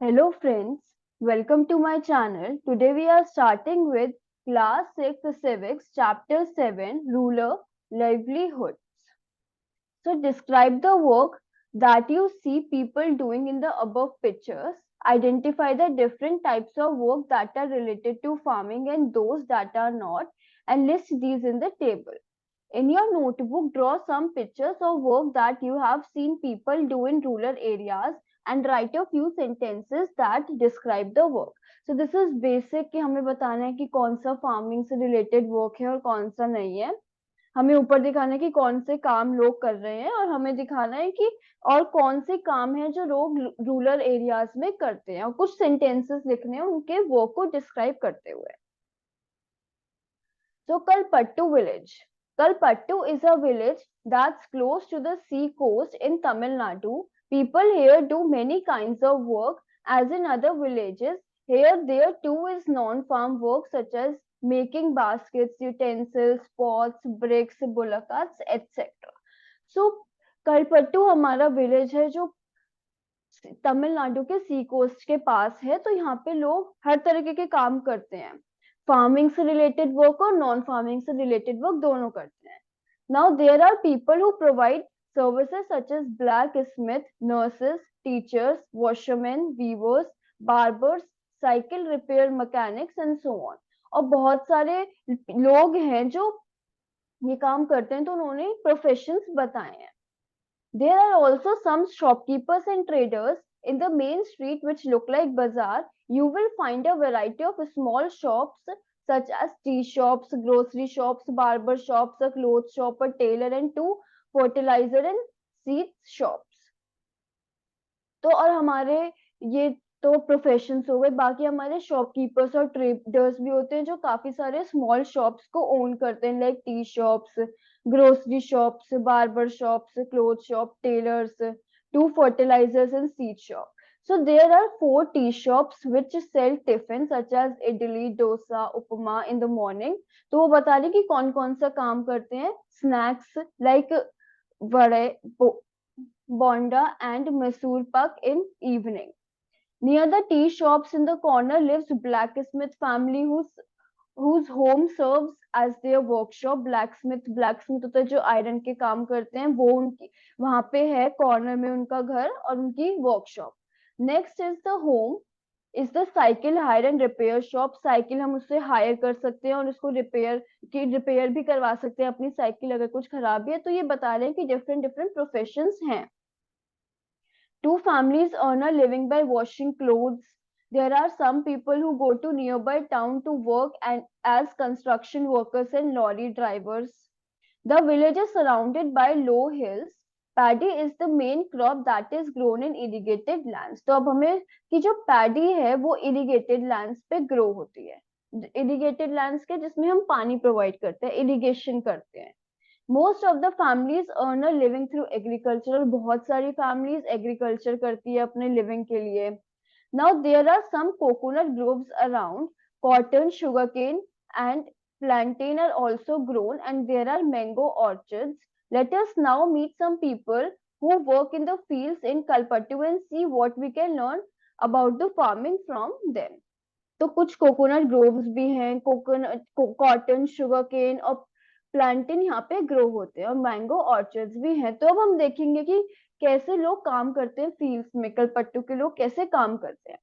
Hello friends, welcome to my channel. Today we are starting with class 6 civics chapter 7 rural livelihoods. So describe the work that you see people doing in the above pictures. Identify the different types of work that are related to farming and those that are not, and list these in the table. In your notebook, draw some pictures of work that you have seen people do in rural areas and write a few sentences that describe the work. So this is basic कि हमें बताना है कि कौन सा farming से related work है और कौन सा नहीं है। हमें ऊपर दिखाना है कि कौन से काम लोग कर रहे हैं और हमें दिखाना है कि और कौन से काम हैं जो लोग रूरल एरियाज में करते हैं और कुछ सेंटेंसेस लिखने हैं उनके वर्क को डिस्क्राइब करते हुए। So Kalpattu village. Kalpattu is a village that's close to the sea coast in Tamil Nadu. People here do many kinds of work as in other villages. Here there too is non-farm work such as making baskets, utensils, pots, bricks, bullock carts, etc. So Kalpattu हमारा village है जो तमिलनाडु के सी coast के पास है। तो यहाँ पे लोग हर तरीके के काम करते हैं, फार्मिंग से रिलेटेड वर्क और नॉन फार्मिंग से रिलेटेड वर्क दोनों करते हैं। Now there are people who provide services such as blacksmith, nurses, teachers, washerman, weavers, barbers, cycle repair mechanics and so on. और बहुत सारे लोग हैं जो ये काम करते हैं, तो उन्होंने प्रोफेशंस बताए हैं। There are also some shopkeepers and traders in the main street which look like bazaar. You will find a variety of small shops such as tea shops, grocery shops, barber shops, a clothes shop, a tailor and two fertilizer and seeds shops. तो और हमारे ये तो professions हो गए। बाकी हमारे shopkeepers और ट्रेडर्स भी होते हैं जो काफी सारे स्मॉल शॉप्स को ओन करते हैं, like tea shops, grocery shops, barber shops, cloth shop, tailors, to fertilisers and seed shop. So there are 4 tea shops which sell tiffin such as idli, dosa, upma in the morning. तो वो बता रहे कि कौन कौन सा काम करते हैं। स्नैक्स लाइक वड़े, bonda and Mysore pak in evening. Near the tea shops in the corner lives blacksmith family whose home serves as their workshop. Blacksmith होता है जो आयरन के काम करते हैं, वो उनकी वहां पे है कॉर्नर में उनका घर और उनकी workshop. Next is the home is the cycle hire and repair shop. Cycle हम उससे हायर कर सकते हैं और उसको रिपेयर भी करवा सकते हैं अपनी साइकिल अगर कुछ खराब भी है। तो ये बता रहे हैं कि डिफरेंट डिफरेंट प्रोफेशंस हैं। Two families earn a living by washing clothes. There are some people who go to nearby town to work and as construction workers and lorry drivers. The village is surrounded by low hills. Paddy is the main crop that is grown in irrigated lands. तो अब हमें कि जो paddy है वो irrigated lands पे grow होती है। irrigated lands के जिसमें हम पानी प्रोवाइड करते हैं, इरिगेशन करते हैं। Most of the families earn a living through agriculture. बहुत सारी फैमिलीज एग्रीकल्चर करती है अपने लिविंग के लिए। Now there are some coconut groves around. Cotton, sugarcane and plantain are also grown and there are mango orchards. Let us now meet some people who work in the fields in Kalpattu and see what we can learn about the farming from them. तो कुछ coconut groves भी हैं, coconut, cotton, sugar cane और plantain यहाँ पे grow होते हैं और मैंगो ऑर्चर्ड्स भी हैं। तो अब हम देखेंगे कि कैसे लोग काम करते हैं फील्ड्स में, कलपट्टू के लोग कैसे काम करते हैं।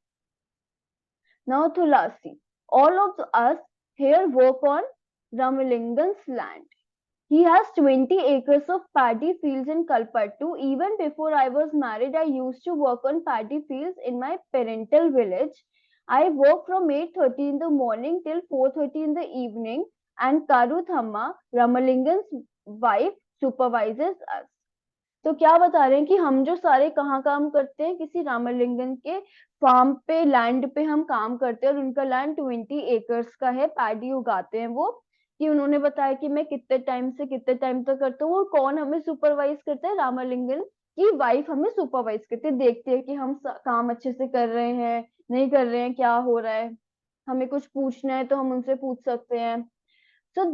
Now Tulsi, all of us here work on Ramalingan's land. He has 20 acres of paddy fields in Kalpattu. Even before I was married, I used to work on paddy fields in my parental village. I work from 8:30 in the morning till 4:30 in the evening, and Karuthamma, Ramalingan's wife, supervises us. तो क्या बता रहे हैं कि हम जो सारे कहाँ काम करते हैं, किसी रामलिंगन के फार्म पे, लैंड पे हम काम करते हैं और उनका लैंड 20 एकर्स का है, पैडी उगाते हैं वो। कि उन्होंने बताया कि मैं कितने टाइम से कितने टाइम तक करता हूँ और कौन हमें सुपरवाइज करता है, रामलिंगन की वाइफ हमें सुपरवाइज करती है, देखती है कि हम काम अच्छे से कर रहे हैं नहीं कर रहे हैं, क्या हो रहा है। हमें कुछ पूछना है तो हम उनसे पूछ सकते हैं। So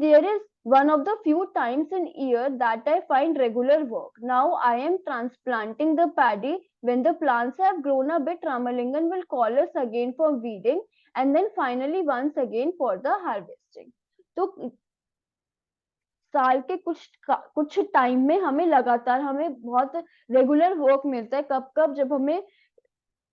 one of the few times in year that I find regular work. Now I am transplanting the paddy. When the plants have grown a bit, Ramalingan will call us again for weeding and then finally once again for the harvesting. तो साल के कुछ time में हमें लगातार हमें बहुत regular work मिलता है. कब कब जब हमें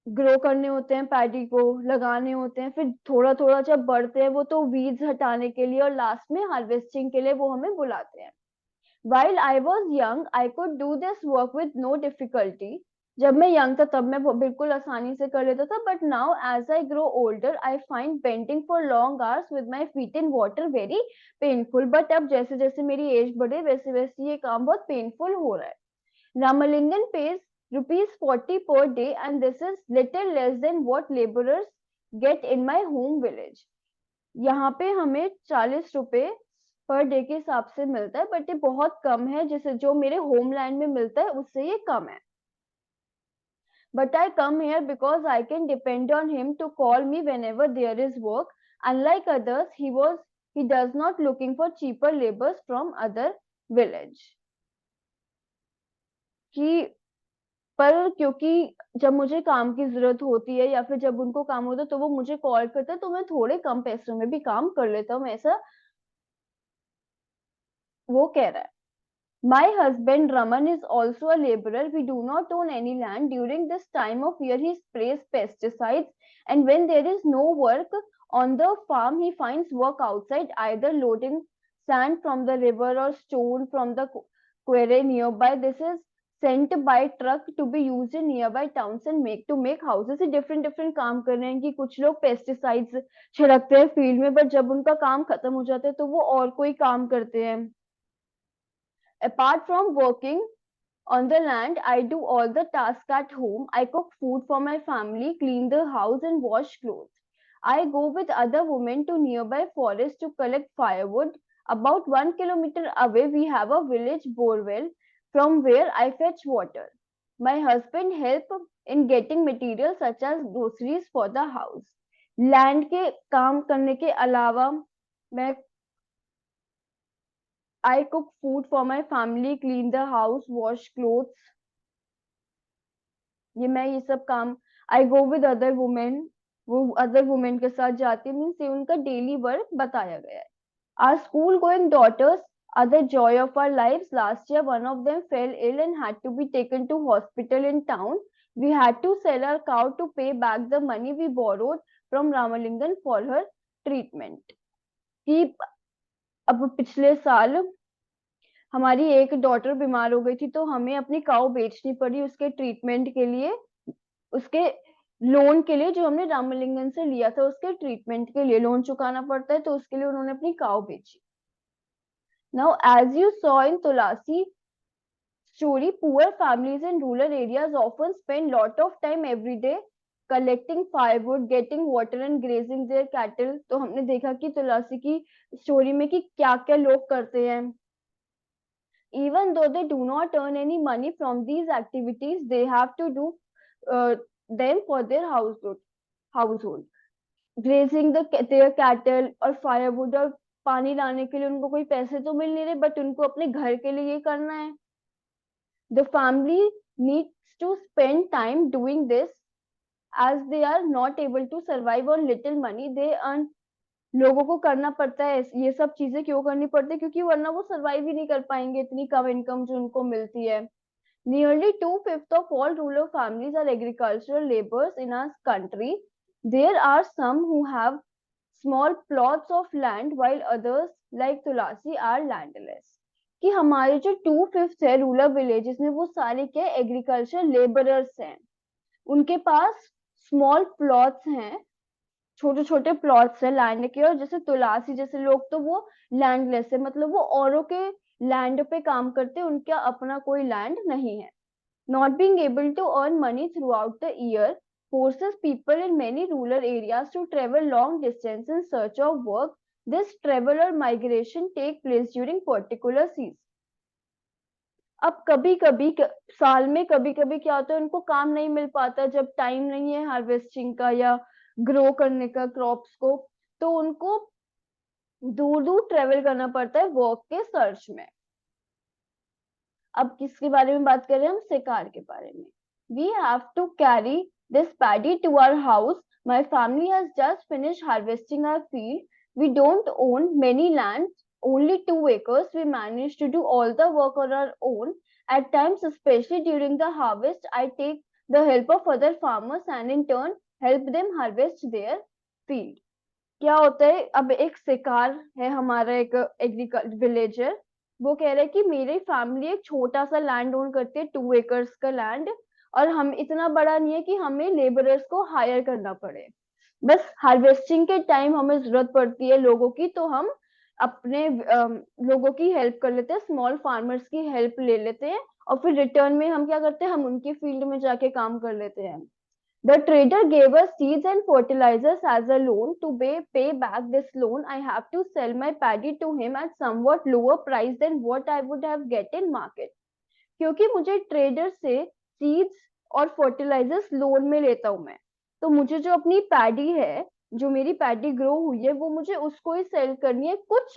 ग्रो करने होते हैं, पैडी को लगाने होते हैं, फिर थोड़ा थोड़ा जब बढ़ते हैं वो तो वीड्स हटाने के लिए, और लास्ट में हार्वेस्टिंग के लिए वो हमें बुलाते हैं. While I was young, I could do this work with no difficulty. जब मैं यंग था तब मैं बिल्कुल आसानी से कर लेता था. But now as I grow older I find bending for long hours with my feet in water very painful. But अब जैसे जैसे मेरी एज बढ़े वैसे वैसे ये काम बहुत पेनफुल हो रहा है. Ramalingan pays ₹40 per day, and this is little less than what laborers get in my home village. यहाँ पे हमें 40 रुपए पर डे के हिसाब से मिलता है, बट ये बहुत कम है जैसे जो मेरे होमलैंड में मिलता है उससे ये कम है. But I come here because I can depend on him to call me whenever there is work. Unlike others, he does not looking for cheaper labors from other village. कि पर क्योंकि जब मुझे काम की जरूरत होती है या फिर जब उनको काम होता है तो वो मुझे कॉल करते हैं, तो मैं थोड़े कम पैसों में भी काम कर लेता हूँ, ऐसा वो कह रहा है. My husband Raman is also a laborer. We do not own any land. During this time of year, he sprays pesticides, and when there is no work on the farm, he finds work outside, either loading sand from the river or stone from the quarry nearby. This is sent by truck to be used in nearby towns and make houses. ये different काम कर रहे हैं कि कुछ लोग pesticides छिड़कते हैं फील्ड में, बट जब उनका काम खत्म हो जाता है तो वो और कोई काम करते हैं. Apart from working on the land, I do all the tasks at home. I cook food for my family, clean the house, and wash clothes. I go with other women to nearby forest to collect firewood. About 1 kilometer away, we have a village borewell from where I fetch water. My husband help in getting materials such as groceries for the house. Land के काम करने के अलावा मैं I cook food for my family, clean the house, wash clothes. ये सब काम आई go with other women, वो अदर वुमेन के साथ जाती है, मीन्स ये उनका डेली वर्क बताया गया है. Our school going daughters are the joy of our lives. Last year, one of them fell ill and had to be taken to hospital in town. We had to sell our cow to pay back the money we borrowed from Ramalingan for her treatment. कि अब पिछले साल हमारी एक daughter बीमार हो गई थी तो हमें अपनी काऊ बेचनी पड़ी उसके ट्रीटमेंट के लिए, उसके लोन के लिए जो हमने रामलिंगन से लिया था, उसके ट्रीटमेंट के लिए लोन चुकाना पड़ता है, तो उसके लिए उन्होंने अपनी काऊ बेची. Now as you saw in Tulsi story, poor families in rural areas often spend lot of time every day collecting firewood, getting water and grazing their cattle. तो हमने देखा कि तुलसी की स्टोरी में कि क्या क्या लोग करते हैं. Even though they do not earn any money from these activities, they have to do them for their household. Grazing their cattle और firewood और पानी लाने के लिए उनको कोई पैसे तो मिल नहीं रहे, बट उनको अपने घर के लिए ये करना है. The family needs to spend time doing this as they are not able to survive on little money they earn. लोगों को करना पड़ता है ये सब चीजें, क्यों करनी पड़ती है, क्योंकि वरना वो सरवाइव ही नहीं कर पाएंगे इतनी कम इनकम जो उनको मिलती है. Nearly 2/5 of all rural families are agricultural laborers in our country. There are some who have small plots of land while others like Tulasi are landless. कि हमारे जो 2/5 है रूरल विलेजेस में वो सारे क्या एग्रीकल्चर लेबरर्स हैं. उनके पास स्मॉल प्लॉट्स हैं, छोटे छोटे प्लॉट्स है लैंड के, और जैसे तुलसी जैसे लोग तो वो लैंडलेस है, मतलब वो औरों के लैंड पे काम करते हैं, उनका अपना कोई लैंड नहीं है. Not being able to earn money throughout the year forces people in many rural areas to travel long distance in search of work. This travel or migration take place during particular season. अब कभी कभी साल में कभी कभी क्या होता है, उनको काम नहीं मिल पाता जब टाइम नहीं है हार्वेस्टिंग का या ग्रो करने का क्रॉप्स को, तो उनको दूर दूर ट्रेवल करना पड़ता है वर्क के सर्च में। अब किसके बारे में बात कर रहे हैं हम, शिकार के बारे में। We have to carry this paddy to our house, my family has just finish harvesting our field, we don't own many land, only 2 acres, we manage to do all the work on our own. At times, especially during the harvest, I take the help of other farmers and in turn help them harvest their field. क्या होता है, अब एक शिकार है हमारा, एक agriculture villager, वो कह रहा है कि मेरी फैमिली एक छोटा सा लैंड ओन करती है, 2 एकर्स का लैंड, और हम इतना बड़ा नहीं है कि हमें लेबरर्स को हायर करना पड़े। बस हार्वेस्टिंग के टाइम हमें जरूरत पड़ती है लोगों की, तो हम अपने लोगों की हेल्प कर लेते हैं, स्मॉल फार्मर्स की हेल्प ले लेते हैं, और फिर रिटर्न में हम क्या करते हैं, हम उनकी फील्ड में जाके काम कर लेते हैं। The trader gave us seeds and fertilizers as a loan. To pay back this loan, I have to sell my paddy to him at somewhat lower price than what I would have get in market. क्योंकि मुझे trader से seeds और fertilisers loan में लेता हूं मैं, तो मुझे जो अपनी पैडी है, जो मेरी पैडी ग्रो हुई है, वो मुझे उसको ही सेल करनी है, कुछ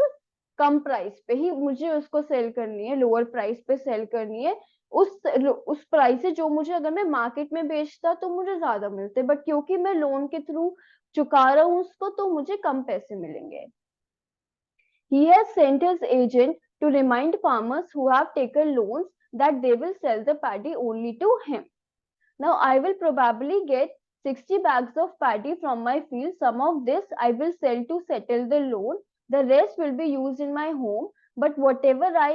कम प्राइस पे ही मुझे उसको सेल करनी है, लोअर प्राइस पे सेल करनी है। उस प्राइस से जो मुझे अगर मैं मार्केट में बेचता तो मुझे ज्यादा मिलते, बट क्योंकि मैं लोन के थ्रू चुका रहा हूँ उसको, तो मुझे कम पैसे मिलेंगे। He has sent his agent to remind farmers who have taken loans that they will sell the paddy only to him. Now I will probably get 60 bags of paddy from my field. Some of this I will sell to settle the loan. The rest will be used in my home. But whatever I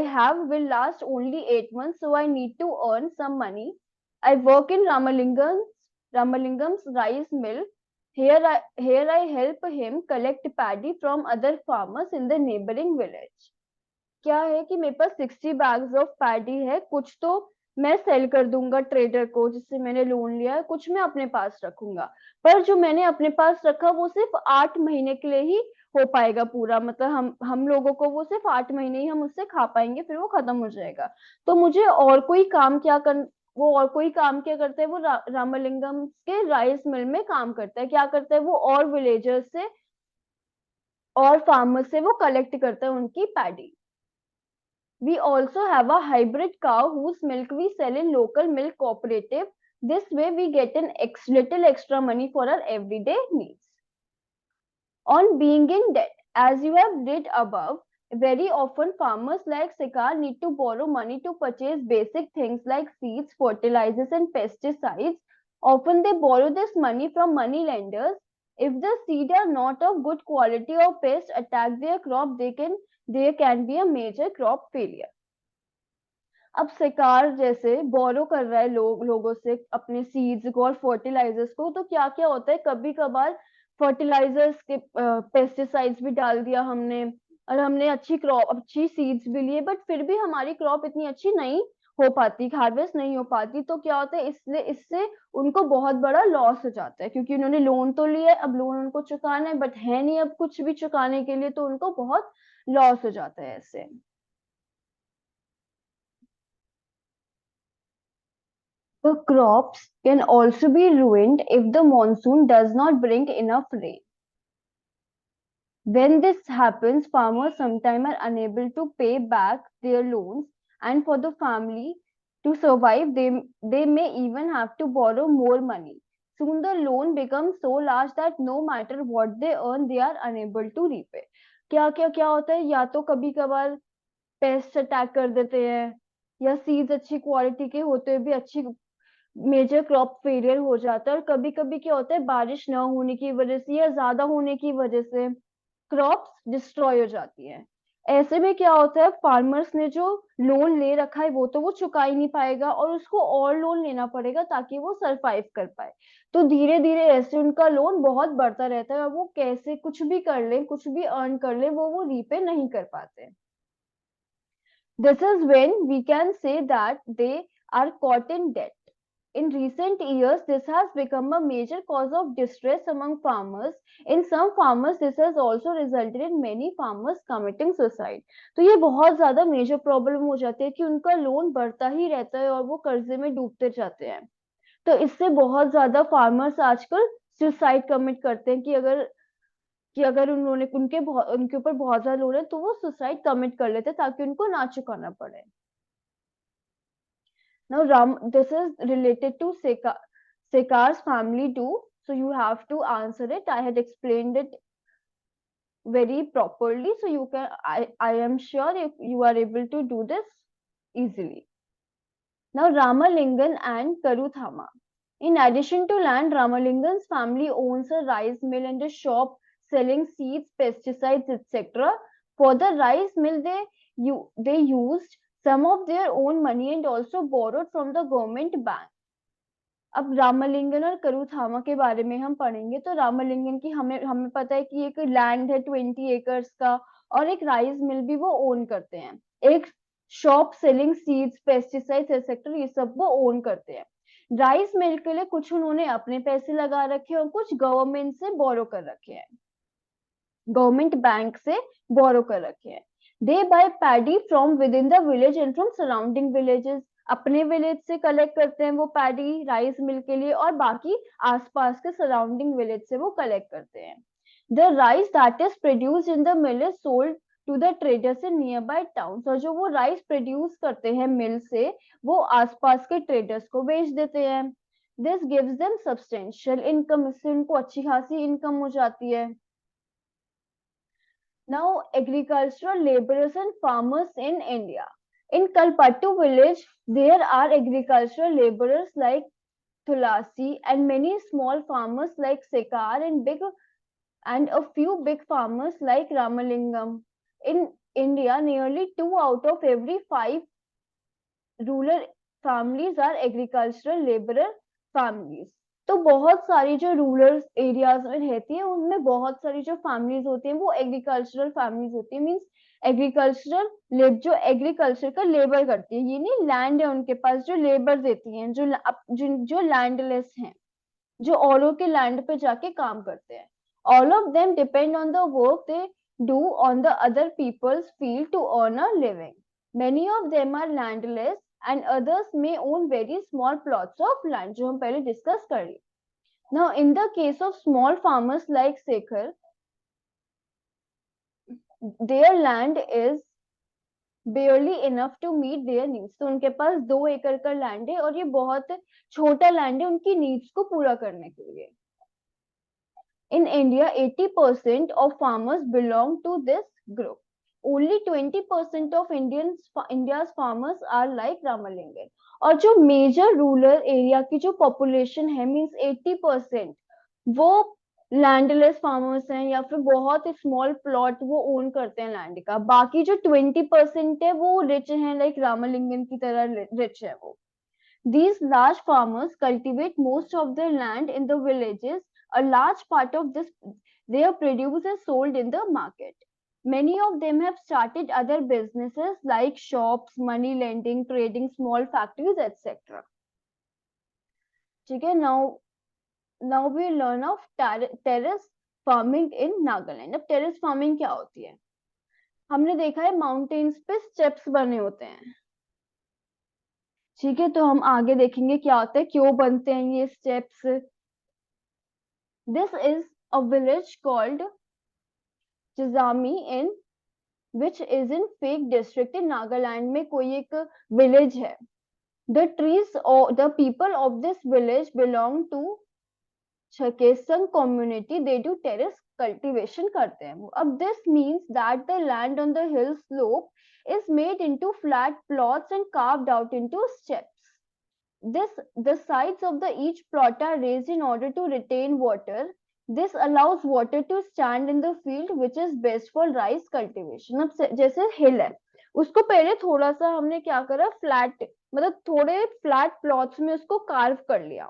have will last only 8 months. So I need to earn some money. I work in Ramalingam's rice mill. Here I help him collect paddy from other farmers in the neighboring village. क्या है कि मेरे पास 60 bags of paddy है, कुछ तो मैं cell कर दूंगा ट्रेडर को जिससे मैंने लोन लिया है, कुछ मैं अपने पास रखूंगा। पर जो मैंने अपने पास रखा वो सिर्फ 8 महीने के लिए ही हो पाएगा पूरा, मतलब हम लोगों को वो सिर्फ 8 महीने ही हम उससे खा पाएंगे, फिर वो खत्म हो जाएगा। तो मुझे और कोई काम क्या कर वो और कोई काम क्या करता है, वो रामलिंगम के राइस मिल में काम करता है। क्या करता है वो, और विलेजर्स से और फार्मर्स से वो कलेक्ट करता है उनकी paddy. We also have a hybrid cow whose milk we sell in local milk cooperative. This way we get little extra money for our everyday needs. On being in debt, as you have read above, very often farmers like Sikar need to borrow money to purchase basic things like seeds, fertilizers and pesticides. Often they borrow this money from money lenders. If the seed are not of good quality or pests attack their crop, there can be a major crop failure. अब सरकार जैसे बोरो कर रहा है लोगों से अपने seeds को और फर्टिलाइजर्स को, तो क्या क्या होता है, कभी कभार फर्टिलाइजर्स के पेस्टिसाइड्स भी डाल दिया हमने, और हमने अच्छी क्रॉप अच्छी सीड्स भी लिए, बट फिर भी हमारी क्रॉप इतनी अच्छी नहीं हो पाती, हार्वेस्ट नहीं हो पाती। तो क्या होता है, इसलिए इससे उनको बहुत बड़ा लॉस हो जाता है, क्योंकि उन्होंने लोन तो लिया है, अब लोन उनको चुकाना है, बट है नहीं अब कुछ भी चुकाने के लिए, तो उनको बहुत लॉस हो जाता है ऐसे। The crops can also be ruined if the monsoon does not bring enough rain. When this happens, farmers sometimes are unable to pay back their loans, and for the family to survive, they may even have to borrow more money. Soon the loan becomes so large that no matter what they earn, they are unable to repay. क्या होता है, या तो कभी कभार paste attack कर देते हैं, या सीड्स अच्छी क्वालिटी के होते हुए भी अच्छी मेजर क्रॉप फेलियर हो जाता है। और कभी कभी क्या होता है, बारिश न होने की वजह से या ज्यादा होने की वजह से क्रॉप्स डिस्ट्रॉय हो जाती है। ऐसे में क्या होता है, फार्मर्स ने जो लोन ले रखा है वो तो वो चुका ही नहीं पाएगा, और उसको और लोन लेना पड़ेगा ताकि वो सरवाइव कर पाए। तो धीरे धीरे ऐसे उनका लोन बहुत बढ़ता रहता है, और वो कैसे कुछ भी कर ले, कुछ भी अर्न कर ले, वो रीपे नहीं कर पाते। This is when we can say that they are caught in debt. In recent years, this has become a major cause of distress among farmers. In some farmers, this has also resulted in many farmers committing suicide. तो ये बहुत ज्यादा major problem हो जाती है कि उनका loan बढ़ता ही रहता है और वो कर्जे में डूबते जाते हैं। तो इससे बहुत ज्यादा फार्मर्स आजकल सुसाइड कमिट करते हैं कि अगर उनके ऊपर बहुत ज्यादा लोड है तो वो सुसाइड कमिट कर लेते हैं ताकि उनको ना चुकाना पड़े. Now, this is related to Sekar's family too. So you have to answer it. I had explained it very properly. So I am sure if you are able to do this easily. Now, Ramalingan and Karuthama. In addition to land, Ramalingan's family owns a rice mill and a shop selling seeds, pesticides, etc. For the rice mill, they used some of their own money and also borrowed from the government bank. अब रामलिंगन और करूथामा के बारे में हम पढ़ेंगे. तो रामलिंगन की हमें हमें पता है कि एक लैंड है 20 एकर्स का और एक राइस मिल भी वो ओन करते हैं. एक shop selling seeds, pesticides etcetera ये सब वो ओन करते हैं. राइस मिल के लिए कुछ उन्होंने अपने पैसे लगा रखे और कुछ गवर्नमेंट से बोरो कर रखे हैं, गवर्नमेंट बैंक से बोरो कर रखे हैं. They buy paddy from within the village and from surrounding villages. अपने विलेज से कलेक्ट करते हैं वो पैडी राइस मिल के लिए और बाकी आसपास के सराउंडिंग विलेज से वो कलेक्ट करते हैं. The rice that is produced in the mill is sold to the traders in nearby town. और जो वो राइस प्रोड्यूस करते हैं मिल से वो आसपास के ट्रेडर्स को बेच देते हैं. This gives them substantial income. इससे उनको अच्छी खासी इनकम हो जाती है. Now, agricultural laborers and farmers in India. In Kalpattu village, there are agricultural laborers like Tulasi and many small farmers like Sekar and a few big farmers like Ramalingam. In India, nearly 2 out of every 5 rural families are agricultural laborer families. तो बहुत सारी जो rural areas में रहती है उनमें बहुत सारी जो फैमिलीज होती हैं वो एग्रीकल्चरल फैमिलीज होती है. मींस जो एग्रीकल्चर का लेबर करती है, ये नहीं लैंड है उनके पास, जो लेबर देती हैं, जो लैंडलेस हैं, जो औरों के लैंड पे जाके काम करते हैं. All of them depend on the work they do on the other people's field to earn a living. Many of them are landless and others may own very small plots of land, जो हम पहले discuss कर लिए. Now, in the case of small farmers like Sekhar, their land is barely enough to meet their needs. तो उनके पास 2 एकड़ का land है और ये बहुत छोटा लैंड है उनकी नीड्स को पूरा करने के लिए. In India, 80% of farmers belong to this group. Only 20% of India's farmers are like Ramalingan. और जो मेजर रूरल एरिया की जो पॉपुलेशन है मींस 80% वो लैंडलेस फार्मर्स हैं या फिर बहुत स्मॉल प्लॉट वो ओन करते हैं लैंड का. बाकी जो 20% है वो रिच हैं, लाइक रामलिंगन की तरह रिच है वो. These large farmers cultivate most of their land in the villages. A large part of their produce is sold in the market. Many of them have started other businesses like shops, money lending, trading, small factories, etc. Okay, now we learn of terrace farming in Nagaland. अब terrace farming क्या होती है? हमने देखा है mountains पे steps बने होते हैं. ठीक है, तो हम आगे देखेंगे क्या होता है, क्यों बनते हैं ये steps. This is a village called Chizami in which is in Phek district in Nagaland में कोई एक विलेज है. द ट्रीज और the people of this village belong to Chakhesang community. They do terrace cultivation करते हैं. अब this means that the land on the hill slope is made into flat plots and carved out into steps. The sides of each plot are raised in order to retain water. This allows water to stand in the field, which is best for rice cultivation. अब जैसे हिल है उसको पहले थोड़ा सा हमने क्या करा, फ्लैट मतलब थोड़े फ्लैट प्लॉट्स में उसको कार्व कर लिया,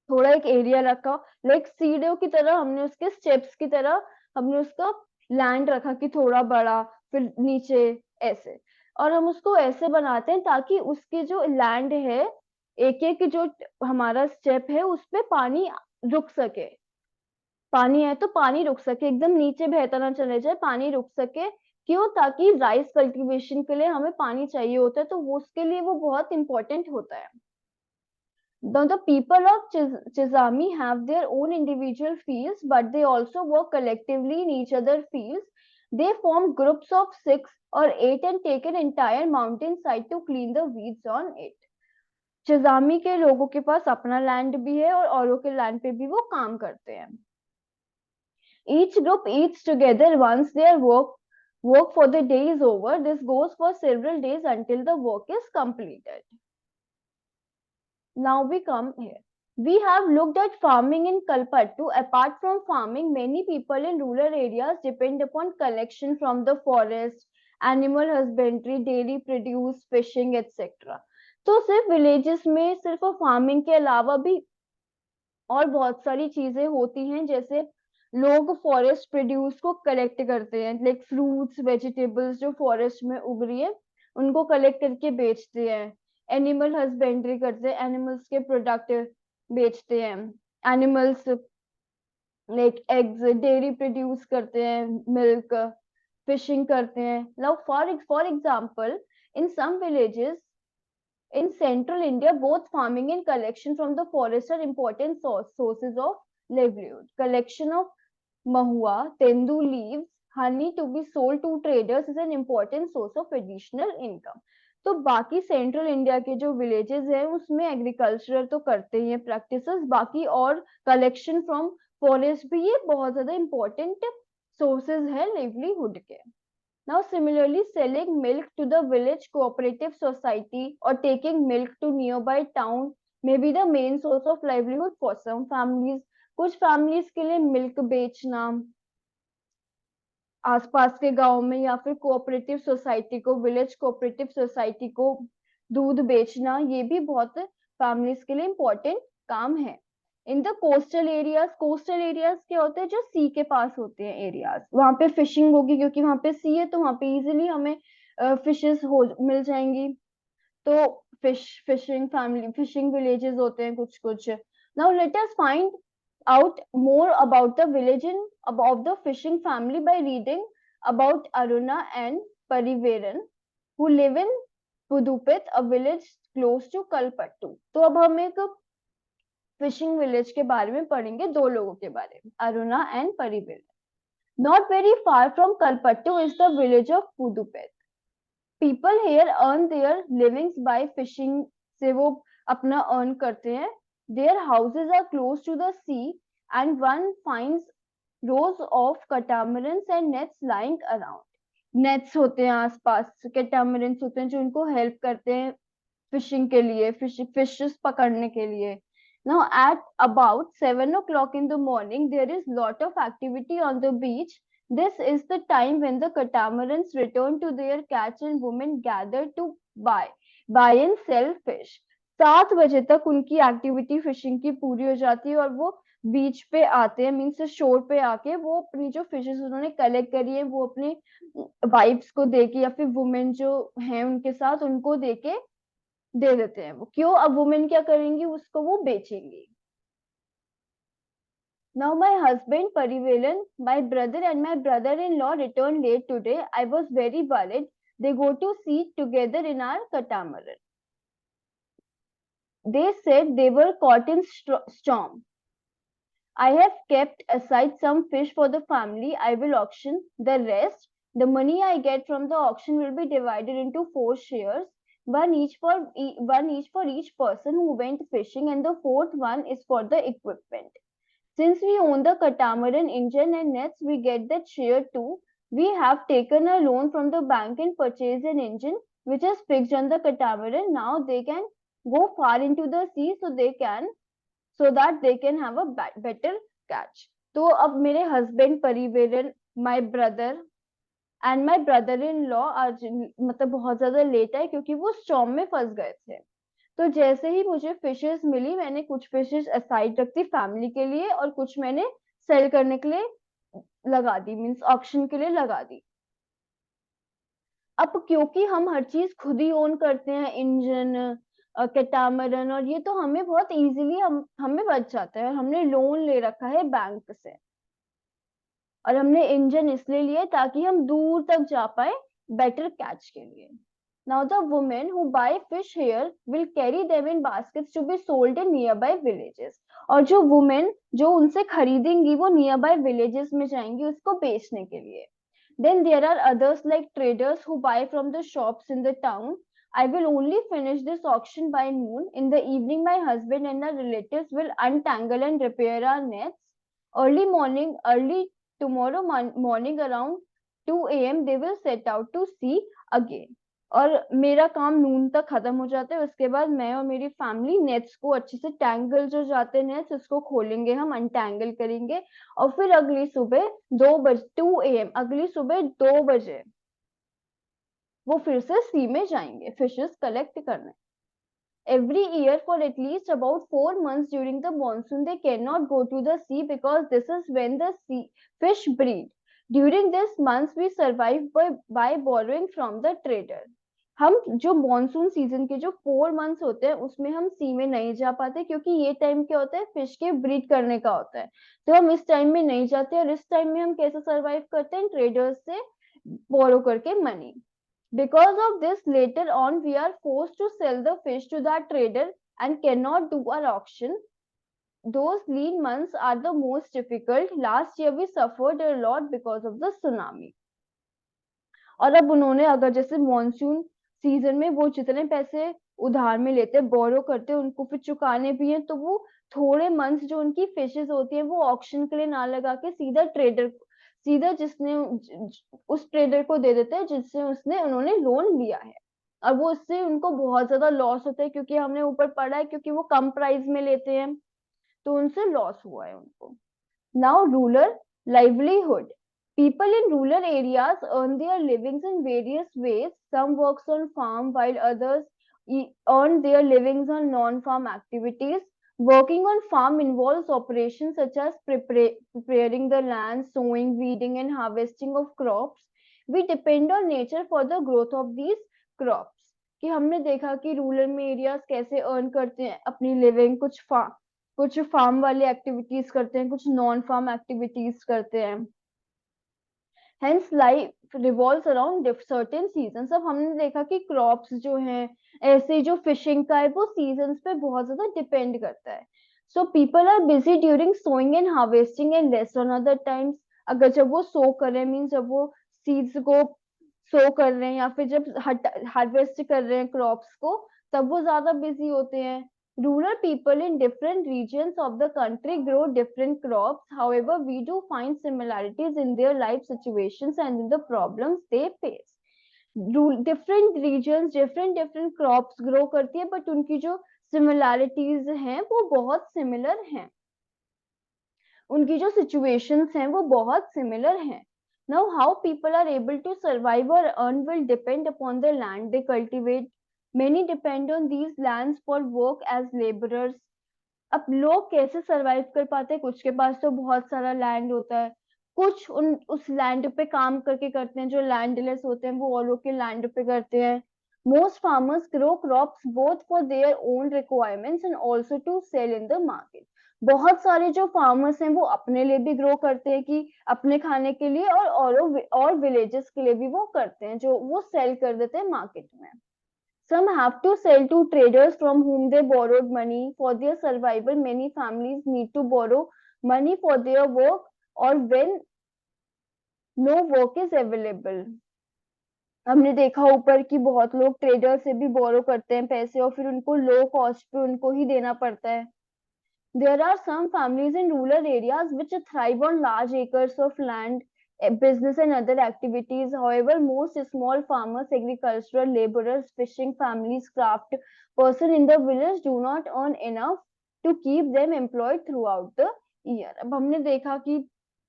थोड़ा एक एरिया रखा, लाइक सीढ़ियों की तरह हमने उसके स्टेप्स की तरह हमने उसका लैंड रखा कि थोड़ा बड़ा फिर नीचे ऐसे. और हम उसको ऐसे बनाते हैं ताकि उसके जो लैंड है एक एक जो हमारा स्टेप है उस पे पानी रुक सके. पानी है तो पानी रुक सके, एकदम नीचे बहता ना चले जाए, पानी रुक सके. क्यों? ताकि राइस कल्टीवेशन के लिए हमें पानी चाहिए होता है, तो वो उसके लिए वो बहुत इंपॉर्टेंट होता है. Now, the people of Chizami have their own individual fields, but they also work collectively in each other fields. They form groups of 6 or 8 and take an entire mountain side to clean the weeds on it. Chizami के लोगों के पास अपना land भी है और औरों के land पे भी वो काम करते हैं. Each group eats together once their work for the day is over. This goes for several days until the work is completed. Now we come here. We have looked at farming in Kalpattu. Apart from farming, many people in rural areas depend upon collection from the forest, animal husbandry, dairy produce, fishing, etc. तो सिर्फ villages में सिर्फ farming के अलावा भी और बहुत सारी चीजें होती हैं, जैसे लोग फॉरेस्ट प्रोड्यूस को कलेक्ट करते हैं, लाइक फ्रूट्स वेजिटेबल्स जो फॉरेस्ट में उग रही है उनको कलेक्ट करके बेचते हैं. एनिमल हस्बेंड्री करते हैं, एनिमल्स के प्रोडक्ट बेचते हैं. Animals like eggs, dairy produce करते हैं, मिल्क, फिशिंग करते हैं. Now for example, in some villages in central India, both farming and collection from the forest are important sources of livelihood. Collection of mahua, tendu leaves, honey to be sold to traders is an important source of additional income. तो बाकी central India के जो villages हैं उसमें agricultural तो करते ही हैं practices, बाकी और कलेक्शन फ्रॉम फॉरेस्ट भी ये बहुत ज्यादा इंपॉर्टेंट सोर्सेज है लिवलीहुड के. Now, similarly, selling milk to the village cooperative society or taking milk to nearby town may be the main source of livelihood for some families. कुछ families के लिए milk बेचना आसपास के गांव में या फिर कोऑपरेटिव सोसाइटी को, विलेज कोऑपरेटिव सोसाइटी को दूध बेचना, ये भी बहुत फैमिलीज के लिए इंपॉर्टेंट काम है. इन द कोस्टल एरियाज क्या होते हैं, जो सी के पास होते हैं एरियाज, वहां पे फिशिंग होगी क्योंकि वहां पे सी है, तो वहां पे इजिली हमें फिशेस हो मिल जाएंगी. तो फिशिंग विलेजेस होते हैं कुछ कुछ. Now let us find out more about the village and about the fishing family by reading about Aruna and Pariveran who live in Pudupet, a village close to Kalpattu. तो अब हम एक fishing village के बारे में पढ़ेंगे, दो लोगों के बारे में, Aruna and Pariveran. Not very far from Kalpattu is the village of Pudupet. People here earn their livings by fishing, से वो अपना earn करते हैं. Their houses are close to the sea and one finds rows of catamarans and nets lying around. Nets होते हैं आसपास, catamarans होते हैं जो उनको help करते हैं fishing के लिए, fishes पकड़ने के लिए. Now at about 7 o'clock in the morning, there is lot of activity on the beach. This is the time when the catamarans return to their catch and women gather to buy and sell fish. 7 बजे तक उनकी activity fishing की पूरी हो जाती है और वो बीच पे आते हैं, मीन्स शोर पे आके वो अपनी जो फिशेस उन्होंने कलेक्ट करी है वो अपने वाइफ्स को देके या फिर वुमेन जो हैं उनके साथ उनको देके दे देते हैं. वो क्यों, अब वुमेन क्या करेंगी, उसको वो बेचेंगी. Now my husband Parivelan, my brother and my brother-in-law returned late today. I was very worried. They go to sea together in our catamaran. They said they were caught in storm. I have kept aside some fish for the family. I will auction the rest. The money I get from the auction will be divided into 4 shares, one each for each person who went fishing, and the fourth one is for the equipment. Since we own the catamaran engine and nets, we get that share too. We have taken a loan from the bank and purchased an engine which is fixed on the catamaran. Now they can go far into the sea so that they can have a better catch. तो अब मेरे husband परिवेरन, my brother and my brother-in-law आज मतलब बहुत ज्यादा late है क्योंकि वो स्टॉर्म में फंस गए थे. तो जैसे ही मुझे फिशेस मिली, मैंने कुछ फिशेस असाइड रख दी फैमिली के लिए और कुछ मैंने सेल करने के लिए लगा दी, मीन्स ऑक्शन के लिए लगा दी. अब क्योंकि हम हर चीज खुद ही ओन करते हैं, इंजन, कैटामरन, और ये तो हमें बहुत इजीली हमें बच जाता है और हमने लोन ले रखा है बैंक से, और हमने इंजन इसलिए लिया ताकि हम दूर तक जा पाए बेटर कैच के लिए. Now the women who buy fish here will carry them in baskets to be sold in nearby villages. और जो women जो उनसे खरीदेंगी वो nearby villages में जाएंगी उसको बेचने के लिए. Then there are others like traders who buy from the shops in the town. I will only finish this auction by noon. In the evening, my husband and our relatives will untangle and repair our nets. Early tomorrow morning around 2 a.m. they will set out to sea again. और मेरा काम नून तक खत्म हो जाता है. उसके बाद मैं और मेरी फैमिली नेट्स को अच्छे से टैंगल जो जाते हैं नेट्स उसको खोलेंगे, हम अनटैंगल करेंगे और फिर अगली सुबह 2 AM अगली सुबह 2 बजे वो फिर से सी में जाएंगे फिशेस कलेक्ट करने. Every year for at least about 4 months during the monsoon they cannot go to the sea because this is when the sea fish breed. During this months we survive by borrowing from the trader. हम जो monsoon season के जो 4 months होते हैं उसमें हम सी में नहीं जा पाते क्योंकि ये टाइम क्या होता है फिश के ब्रीड करने का होता है. तो हम इस टाइम में नहीं जाते और इस टाइम में हम कैसे सरवाइव करते हैं ट्रेडर्स से बोरो करके money. Because of this, later on, we are forced to sell the fish to that trader and cannot do our auction. Those lean months are the most difficult. Last year, we suffered a lot because of the tsunami. और अब उन्होंने अगर जैसे monsoon season में वो जितने पैसे उधार में लेते बोरो करते उनको फिर चुकाने भी हैं तो वो थोड़े मंथ्स जो उनकी फिशेस होती हैं वो ऑक्शन के लिए ना लगा के सीधा जिसने उस ट्रेडर को दे देते हैं जिससे उन्होंने लोन लिया है. और वो उससे उनको बहुत ज्यादा लॉस होता है क्योंकि हमने ऊपर पढ़ा है क्योंकि वो कम प्राइस में लेते हैं तो उनसे लॉस हुआ है उनको. Now rural livelihood. People in rural areas earn their livings in various ways. Some works on farm while others earn their livings on non-farm activities. Working on farm involves operations such as preparing the land, sowing, weeding and harvesting of crops. We depend on nature for the growth of these crops. कि हमने देखा कि rural में areas कैसे earn करते हैं अपनी living. कुछ फार्म वाली एक्टिविटीज करते हैं, कुछ नॉन फार्म एक्टिविटीज करते हैं. Hence life revolves around certain seasons. अब हमने देखा कि क्रॉप्स जो हैं ऐसे जो फिशिंग का है वो सीजन्स पे बहुत ज्यादा डिपेंड करता है. So people are busy during sowing and harvesting and rest on other times. अगर जब वो सो कर रहे हैं मीन्स जब वो सीड्स को सो कर रहे हैं या फिर जब हार्वेस्ट कर रहे हैं क्रॉप्स को तब वो ज्यादा बिजी होते हैं. Rural people in different regions of the country grow different crops. However, we do find similarities in their life situations and in the problems they face. Different regions, different crops grow करती है, but उनकी जो similarities हैं वो बहुत similar हैं. उनकी जो situations हैं वो बहुत similar हैं. Now, how people are able to survive or earn will depend upon the land they cultivate. Many depend on these lands for work as laborers. अब लोग कैसे सरवाइव कर पाते हैं? कुछ के पास तो बहुत सारा लैंड होता है, कुछ उस लैंड पे काम करके करते हैं. जो लैंडलेस होते हैं वो औरों के लैंड पे करते हैं. Most farmers grow crops both for their own requirements and also to sell in the market. बहुत सारे जो फार्मर्स हैं वो अपने लिए भी ग्रो करते हैं कि अपने खाने के लिए और विलेजेस के लिए भी वो करते हैं जो वो सेल कर देते हैं मार्केट में. Some have to sell to traders from whom they borrowed money. For their survival, many families need to borrow money for their work or when no work is available. हमने देखा ऊपर कि बहुत लोग ट्रेडर से भी बोरो करते हैं पैसे और फिर उनको लो कॉस्ट पे उनको ही देना पड़ता है. There are some families in rural areas which thrive on large acres of land, business and other activities. However, most small farmers, agricultural laborers, fishing families, craft person in the village do not earn enough to keep them employed throughout the year. अब हमने देखा कि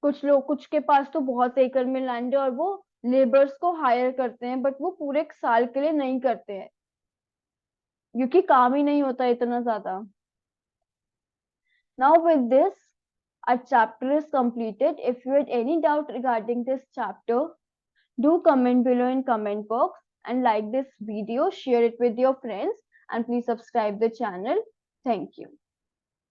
कुछ के पास तो बहुत एकड़ में लैंड है और वो लेबर्स को हायर करते हैं बट वो पूरे साल के लिए नहीं करते हैं क्योंकि काम ही नहीं होता इतना ज्यादा. Now with this, our chapter is completed. If you had any doubt regarding this chapter, do comment below in comment box and like this video, share it with your friends and please subscribe the channel. Thank you.